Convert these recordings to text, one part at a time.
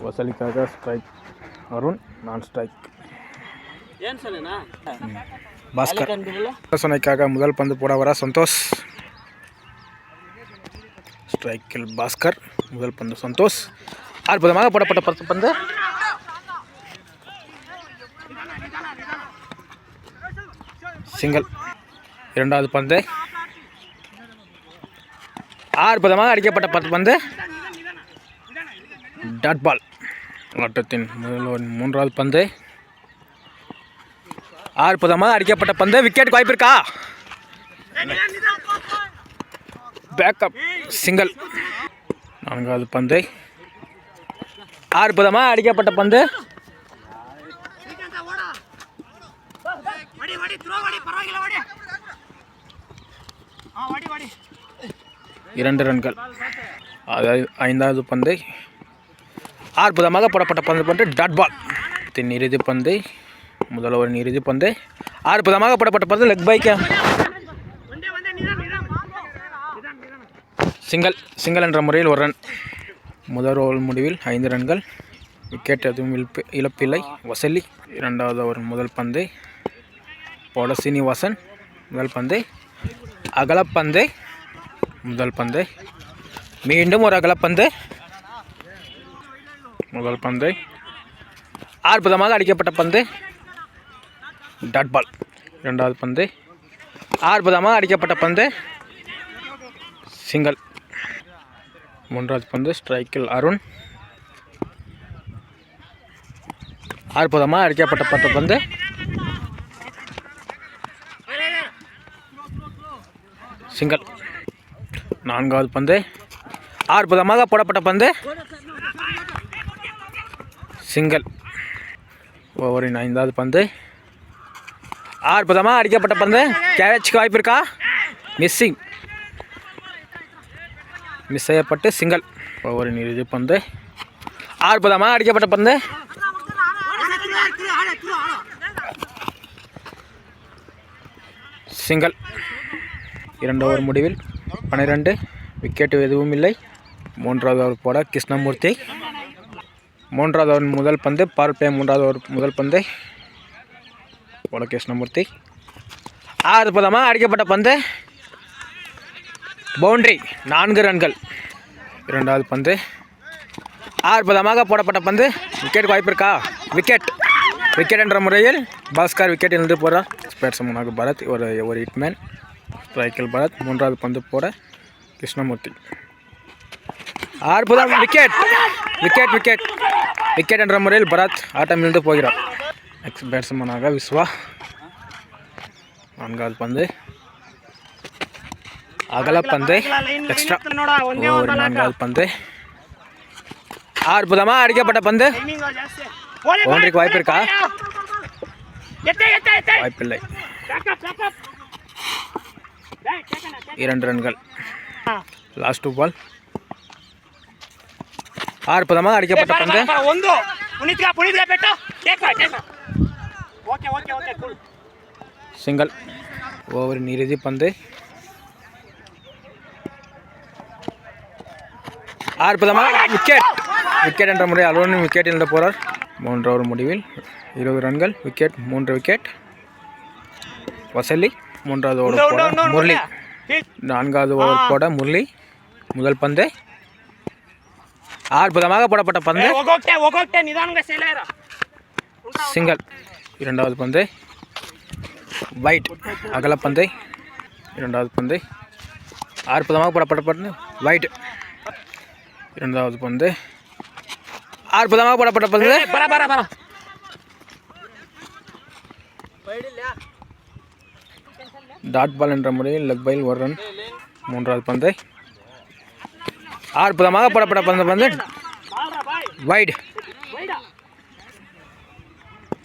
வசலிக்காக strike Arun, நான் strike Bhaskar. யோசனைக்காக முதல் பந்து போட வர சந்தோஷ். ஸ்ட்ரைக்கில் பாஸ்கர், முதல் பந்து சந்தோஷ். அற்புதமாக போடப்பட்ட 10 பந்து. சிங்கிள். இரண்டாவது பந்து. அற்புதமாக அடிக்கப்பட்ட 10 பந்து. Dot ball. ஆட்டத்தின் மூன்றாவது பந்து. அற்புதமாக அடிக்கப்பட்ட பந்து. விக்கெட் வாய்ப்பு இருக்கா? பேக்கப். சிங்கிள். நான்காவது பந்து. அற்புதமாக அடிக்கப்பட்ட பந்து. இரண்டு ரன்கள். அதாவது ஐந்தாவது பந்து. அற்புதமாக போடப்பட்ட பந்து டாட் பால். இறுதி பந்து. முதல் ஓவரின் இறுதி பந்து. அற்புதமாக போடப்பட்ட பந்து லெக் பைக். சிங்கிள் என்ற முறையில் ஒரு ரன். முதல் ஓவர் முடிவில் 5 ரன்கள். விக்கெட் எதுவும் இழப்பில்லை. வசலி. இரண்டாவது ஓவர் முதல் பந்து போட சீனிவாசன். முதல் பந்து. அகலப்பந்து. முதல் பந்து. மீண்டும் ஒரு அகலப்பந்து. முதல் பந்து. அற்புதமாக அடிக்கப்பட்ட பந்து. Dot ball. இரண்டாவது பந்து. அற்புதமாக அடிக்கப்பட்ட பந்து. சிங்கிள். மூன்றாவது பந்து. ஸ்ட்ரைக்கில் அருண். அற்புதமாக அடிக்கப்பட்ட 10 பந்து. சிங்கிள். நான்காவது பந்து. அற்புதமாக போடப்பட்ட பந்து. சிங்கிள். ஓவரின் 5வது பந்து. அற்புதமாக அடிக்கப்பட்ட பந்து. கேட்சுக்கு வாய்ப்பு இருக்கா? மிஸ்ஸிங். மிஸ் செய்யப்பட்டு சிங்கிள். ஓவரின் இறுதி பந்து. அற்புதமாக அடிக்கப்பட்ட பந்து. சிங்கிள். 2 ஓவர் முடிவில் 12. விக்கெட் எதுவும் இல்லை. மூன்றாவது ஓவர் போட கிருஷ்ணமூர்த்தி. மூன்றாவது ஓவர் முதல் பந்து. Power play. மூன்றாவது ஓவர் முதல் பந்து போட கிருஷ்ணமூர்த்தி. அற்புதமாக அடிக்கப்பட்ட பந்து. பவுண்டரி. 4 ரன்கள். இரண்டாவது பந்து. அற்புதமாக போடப்பட்ட பந்து. விக்கெட் வாய்ப்பு இருக்கா? விக்கெட் என்ற முறையில் பாஸ்கர் விக்கெட் இருந்து போகிறார். பேட்ஸ்மேனாக பரத். ஒரு ஹிட்மேன். ஸ்ட்ரைக்கில் பரத். மூன்றாவது பந்து போட கிருஷ்ணமூர்த்தி. அற்புதம். விக்கெட் என்ற முறையில் பரத் ஆட்டம் இருந்து போகிறார். எக்ஸ் பேட்ஸ்மேனாக விஸ்வா. நான்காவது பந்து. அகலப்பந்து. எக்ஸ்ட்ரா. ஒரு 4வது பந்து. அற்புதமாக அடிக்கப்பட்ட பந்து. பவுண்டரிக்கு வாய்ப்பு இருக்கா? வாய்ப்பில்லை. 2 ரன்கள். Last ball. அற்புதமாக அடிக்கப்பட்ட பந்து. சிங்கிள். ஓவரின் இறுதி பந்து. அற்புதமாக விக்கெட் என்ற முறை அலுவலன் விக்கெட் இழந்து போகிறார். 3 ஓவர் முடிவில் 20 ரன்கள். Wicket 3 wicket. வசலி. மூன்றாவது ஓவர் போட முரளி. நான்காவது ஓவர் போட முரளி. முதல் பந்து. அற்புதமாக போடப்பட்ட பந்து. சிங்கிள். இரண்டாவது பந்து. வைட். அகலப்பந்து. இரண்டாவது பந்து. அற்புதமாக போடப்பட்ட பந்து. வைட். இரண்டாவது பந்து. அற்புதமாக போடப்பட்ட பந்து. டாட் பால் என்ற முறையில் லெக் பைல் ஒரு ரன். மூன்றாவது பந்து. அற்புதமாக போடப்பட்ட பந்து. வைட்.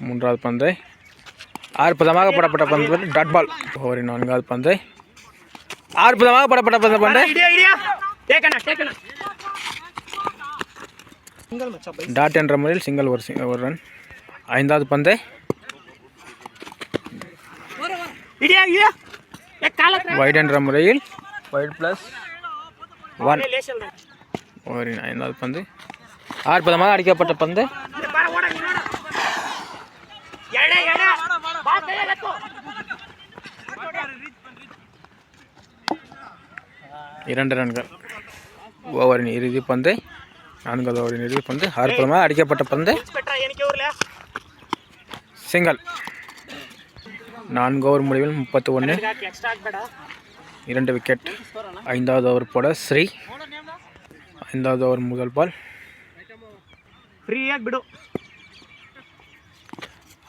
மூன்றாவது பந்து. அற்புதமாக போடப்பட்ட பந்து. டாட் பால். ஓவரின் 4வது பந்து. அற்புதமாக போடப்பட்ட பந்து. டாட் என்ற முறையில் சிங்கிள் ஒரு ரன். 5வது பந்து. வைட் என்ற முறையில் வைட் +1. ஓவரின் 5வது பந்து. அற்புதமாக அடிக்கப்பட்ட பந்து. இரண்டு ரன்கள். ஓவரின் இறுதி பந்து. 4வது ஓவரின் இறுதி பந்து. அற்புதமாக அடிக்கப்பட்ட பந்து. சிங்கல். 4 ஓவர் முடிவில் 31. 2 விக்கெட். 5வது ஓவர் போட ஸ்ரீ. 5வது ஓவர் முதல் பால்.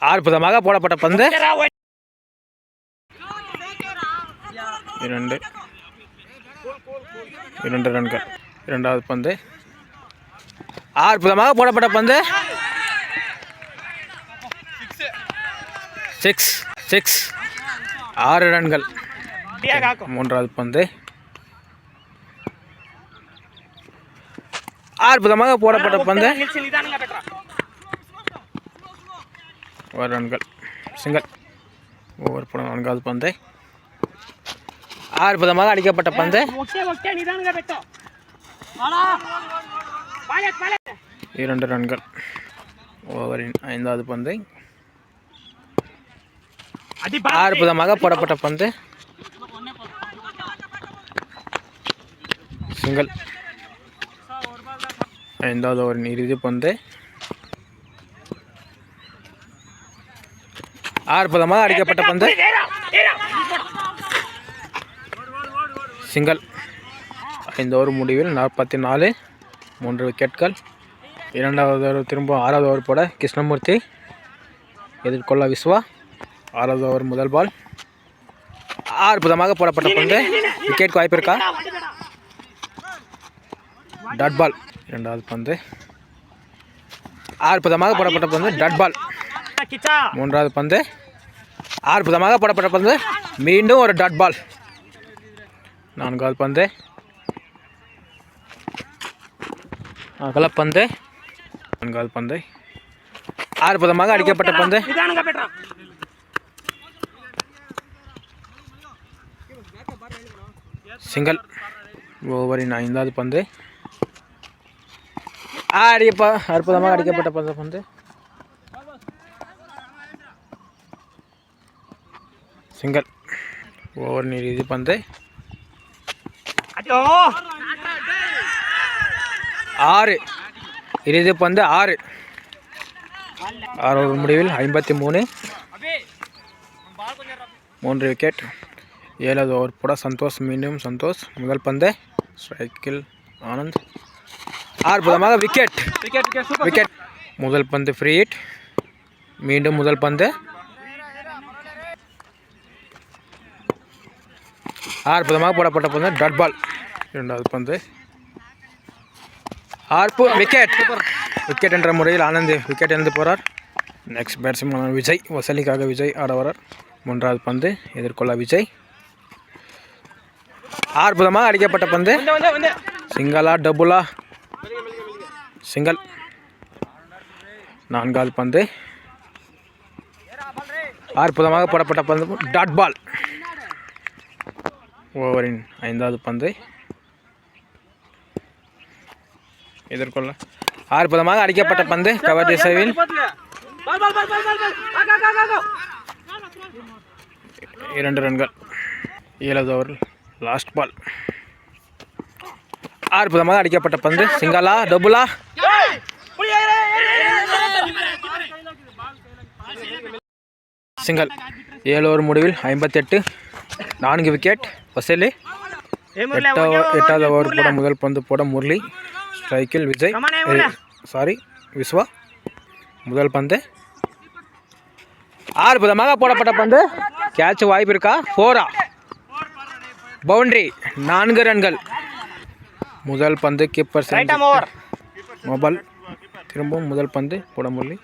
அற்புதமாக போடப்பட்ட பந்து. 2 ரன்கள். 2வது பந்து. அற்புதமாக போடப்பட்ட பந்து. 6 6 ரன்கள். 3வது பந்து. அற்புதமாக போடப்பட்ட பந்து. 1 ரன்கள். சிங்கல். ஓவர் போட 4வது பந்து. அற்புதமாக அடிக்கப்பட்ட பந்து. 2 ரன்கள். ஓவரின் 5வது பந்து. அற்புதமாக போடப்பட்ட பந்து. சிங்கல். 5வது ஓவரின் இறுதி பந்து. அற்புதமாக அடிக்கப்பட்ட பந்து. சிங்கல். 5 ஓவர் முடிவில் 44. 3 விக்கெட்கள். 2வது ஓவர் திரும்ப 6வது ஓவர் போட கிருஷ்ணமூர்த்தி. எதிர்கொள்ள விஸ்வா. 6வது ஓவர் முதல் பால். அற்புதமாக போடப்பட்ட பந்து. விக்கெட்டுக்கு வாய்ப்பு இருக்கா? Dot ball. 2வது பந்து. அற்புதமாக போடப்பட்ட பந்து. Dot ball. 3வது பந்து. அற்புதமாக போடப்பட்ட பந்து. மீண்டும் ஒரு டாட் பால். 4வது பந்து. அகலப்பந்து. 4வது பந்து. அற்புதமாக அடிக்கப்பட்ட பந்து. சிங்கல். ஓவரின் 5வது பந்து. அற்புதமாக அடிக்கப்பட்ட பந்து. சிங்கல். ஓவரின் இறுதி பந்து. 6 இறுதி பந்து. 6 ஓவர் முடிவில் 53. 3 விக்கெட். 7வது ஓவர் போட சந்தோஷ். மீண்டும் சந்தோஷ். முதல் பந்து. ஸ்ட்ரைக்கில் ஆனந்த். அற்புதமாக விக்கெட். முதல் பந்து ஃப்ரீ ஹிட். மீண்டும் முதல் பந்து. அற்புதமாக போடப்பட்ட பந்து. Dot ball. 2வது பந்து. விக்கெட் என்ற முறையில் ஆனந்த் விக்கெட் இழந்து போகிறார். Next batsman Vijay. வசலிக்காக விஜய் ஆட வரார். 3வது பந்து. எதிர்கொள்ள விஜய். அற்புதமாக அடிக்கப்பட்ட பந்து. சிங்களா டபுளா? சிங்கல். 4வது பந்து. அற்புதமாக போடப்பட்ட பந்து. டாட் பால். ஓவரின் 5வது பந்து. எதிர்கொள்ள அற்புதமாக அடிக்கப்பட்ட பந்து. கவர் திசையில் 2 ரன்கள். 7வது ஓவர் லாஸ்ட் பால். அற்புதமாக அடிக்கப்பட்ட பந்து. சிங்களா டபுளா? சிங்கல். 7 ஓவர் முடிவில் 58. 4 விக்கெட். வசலி. 8வது ஓவர் போட முதல் பந்து போட முரளி. ஸ்ட்ரைக்கில் விஜய். விஸ்வா. முதல் பந்து. அற்புதமாக போடப்பட்ட பந்து. கேட்ச் வாய்ப்பு இருக்கா? 4. பவுண்டரி. 4 ரன்கள். முதல் பந்து. Keeper mobile. திரும்பவும் முதல் பந்து போட முரளி.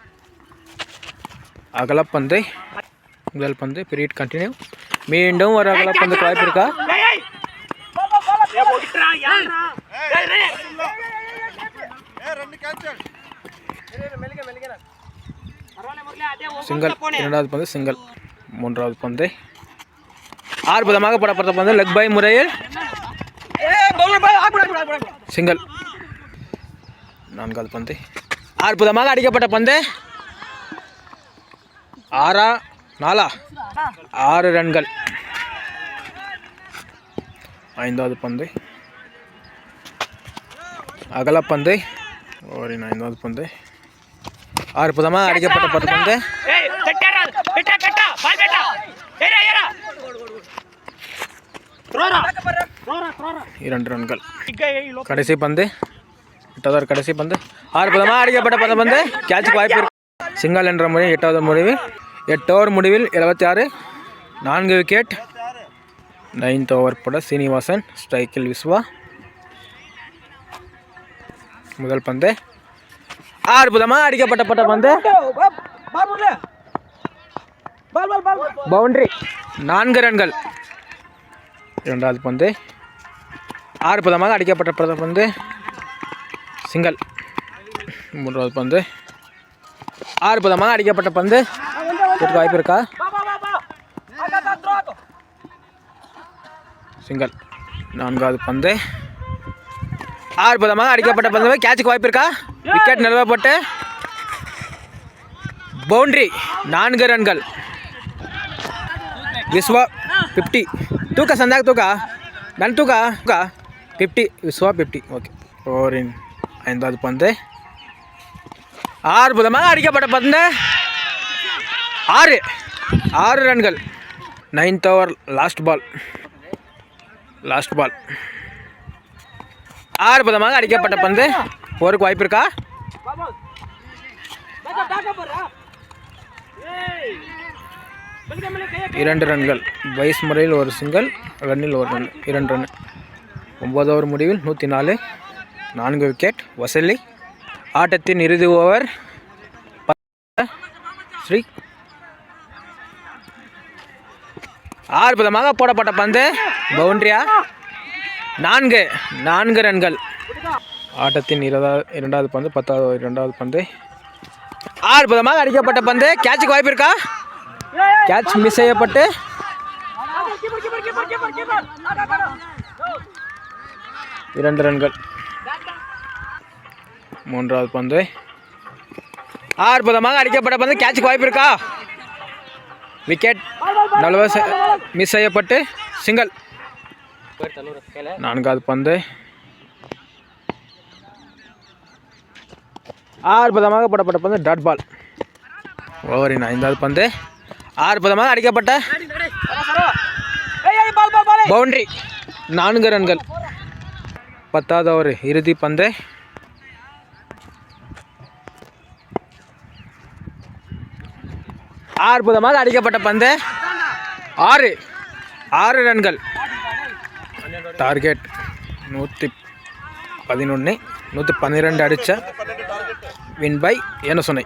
அகலப்பந்து. முதல் பந்து. Period continue. மீண்டும் ஒரு அகலப்பந்துக்கு வாய்ப்பு இருக்கா? சிங்கல். 2வது பந்து. சிங்கல். 3வது பந்து. அற்புதமாக போடப்பட்ட பந்து. லெக் பை முறையில் சிங்கல். 4வது பந்து அற்புதமாக அடிக்கப்பட்ட பந்து 6 ரன்கள். 5வது பந்து அகலப்பந்து. ஓவரின் 5வது பந்து அற்புதமாக அடிக்கப்பட்ட பந்து 2 ரன்கள். கடைசி பந்து 8வது கடைசி பந்து அற்புதமாக அடிக்கப்பட்ட பந்து கேட்சுக்கு வாய்ப்பு இருக்கு. சிங்கல் என்ற முறை 8வது முடிவில் 8 ஓவர் முடிவில் 76 4 விக்கெட். 9th ஓவர் போட சீனிவாசன், ஸ்ட்ரைக்கில் விஸ்வா. முதல் பந்து அற்புதமாக அடிக்கப்பட்ட பந்து பவுண்டரி 4 ரன்கள். 2வது பந்து அற்புதமாக அடிக்கப்பட்ட பந்து சிங்கல். 3வது பந்து அற்புதமாக அடிக்கப்பட்ட பந்து வாய்ப்பு இருக்கா? சிங்கல். 4வது பந்து அற்புதமாக அடிக்கப்பட்ட பந்து கேட்சுக்கு வாய்ப்பு இருக்கா? விக்கெட் நிலவப்பட்டு பவுண்டரி 4 ரன்கள். விஸ்வா 50. தூக்கா சந்தாக் தூக்கா நன் தூக்கா 50. விஸ்வா 50. ஓகே. ஓவரின் 5வது பந்து அற்புதமாக அடிக்கப்பட்ட பந்து 6 ரன்கள். 9th ஓவர் லாஸ்ட் பால் அற்புதமாக அடிக்கப்பட்ட பந்து போருக்கு வாய்ப்பு இருக்கா? இரண்டு ரன்கள். வைஸ் முறையில் ஒரு சிங்கல், ரன்னில் ஒரு ரன், 2 ரன். 9 ஓவர் முடிவில் 104 4 விக்கெட். வசல்லி. ஆட்டத்தின் இறுதி ஓவர் ஸ்ரீ. அற்புதமாக போடப்பட்ட பந்து பவுண்டரியா 4 ரன்கள். ஆட்டத்தின் 2வது பந்து 10வது 2வது பந்து அற்புதமாக அடிக்கப்பட்ட பந்து கேட்சுக்கு வாய்ப்பு இருக்கா? கேட்ச் மிஸ் செய்யப்பட்டு 2 ரன்கள். 3வது பந்து அற்புதமாக அடிக்கப்பட்ட பந்து கேட்சுக்கு வாய்ப்பு இருக்கா? விக்கெட் மிஸ் செய்யப்பட்டு சிங்கல். 4வது பந்து அற்புதமாக போடப்பட்ட பந்து டாட் பால். ஓவரின் 5வது பந்து அற்புதமாக அடிக்கப்பட்ட பவுண்டரி 4 ரன்கள். 10வது ஓவர் இறுதி பந்து அற்புதமாக அடிக்கப்பட்ட பந்து 6 ரன்கள். டார்கெட் 111 112 அடித்த வின் பை என்ன சொன்னை.